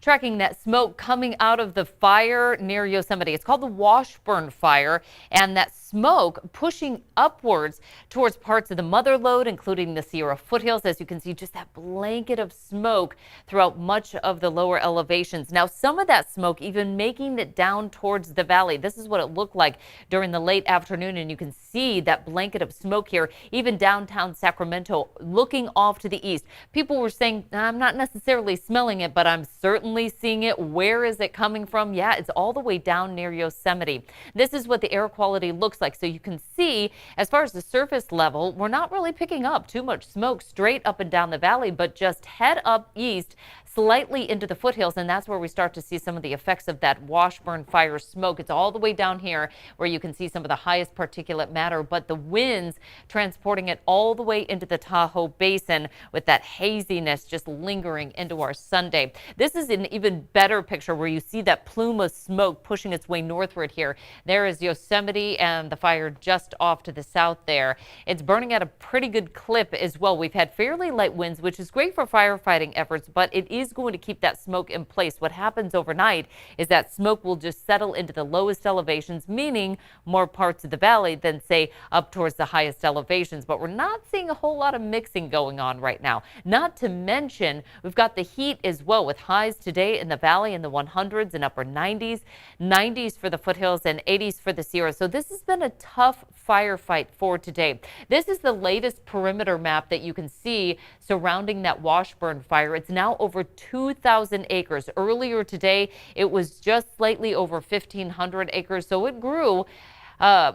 Tracking that smoke coming out of the fire near Yosemite. It's called the Washburn Fire, and that smoke pushing upwards towards parts of the mother lode, including the Sierra foothills. As you can see, just that blanket of smoke throughout much of the lower elevations. Now, some of that smoke even making it down towards the valley. This is what it looked like during the late afternoon, and you can see that blanket of smoke here, even downtown Sacramento, looking off to the east. People were saying, I'm not necessarily smelling it, but I'm certainly seeing it. Where is it coming from? Yeah, it's all the way down near Yosemite. This is what the air quality looks like. So you can see, as far as the surface level, we're not really picking up too much smoke straight up and down the valley, but just head up east slightly into the foothills, and that's where we start to see some of the effects of that Washburn Fire smoke. It's all the way down here where you can see some of the highest particulate matter, but the winds transporting it all the way into the Tahoe Basin with that haziness just lingering into our Sunday. This is an even better picture where you see that plume of smoke pushing its way northward here. There is Yosemite and the fire just off to the south there. It's burning at a pretty good clip as well. We've had fairly light winds, which is great for firefighting efforts, but it is going to keep that smoke in place. What happens overnight is that smoke will just settle into the lowest elevations, meaning more parts of the valley than, say, up towards the highest elevations. But we're not seeing a whole lot of mixing going on right now. Not to mention, we've got the heat as well, with highs today in the valley in the 100s and upper 90s, 90s for the foothills and 80s for the Sierra. So this has been a tough firefight for today. This is the latest perimeter map that you can see surrounding that Washburn fire. It's now over 2,000 acres. Earlier today, it was just slightly over 1,500 acres, so it grew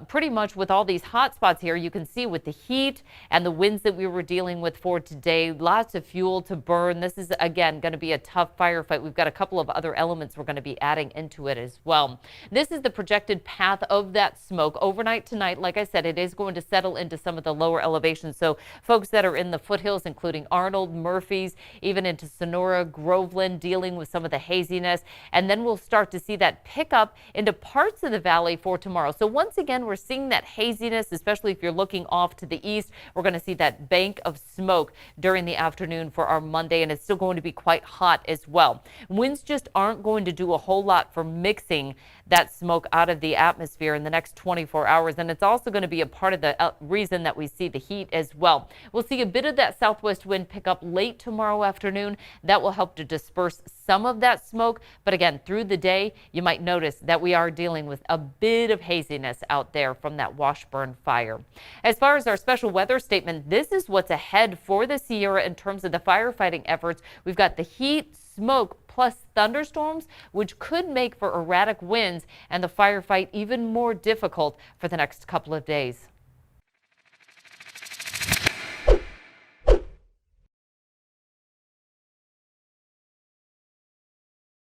pretty much with all these hot spots here. You can see with the heat and the winds that we were dealing with for today, lots of fuel to burn. This is, again, going to be a tough firefight. We've got a couple of other elements we're going to be adding into it as well. This is the projected path of that smoke overnight tonight. Like I said, it is going to settle into some of the lower elevations. So folks that are in the foothills, including Arnold, Murphy's, even into Sonora, Groveland, dealing with some of the haziness. And then we'll start to see that pick up into parts of the valley for tomorrow. So once again, we're seeing that haziness, especially if you're looking off to the east. We're going to see that bank of smoke during the afternoon for our Monday, and it's still going to be quite hot as well. Winds just aren't going to do a whole lot for mixing that smoke out of the atmosphere in the next 24 hours, and it's also going to be a part of the reason that we see the heat as well. We'll see a bit of that southwest wind pick up late tomorrow afternoon. That will help to disperse some of that smoke, but again, through the day, you might notice that we are dealing with a bit of haziness out there from that Washburn fire. As far as our special weather statement, this is what's ahead for the Sierra in terms of the firefighting efforts. We've got the heat, smoke, plus thunderstorms, which could make for erratic winds and the firefight even more difficult for the next couple of days.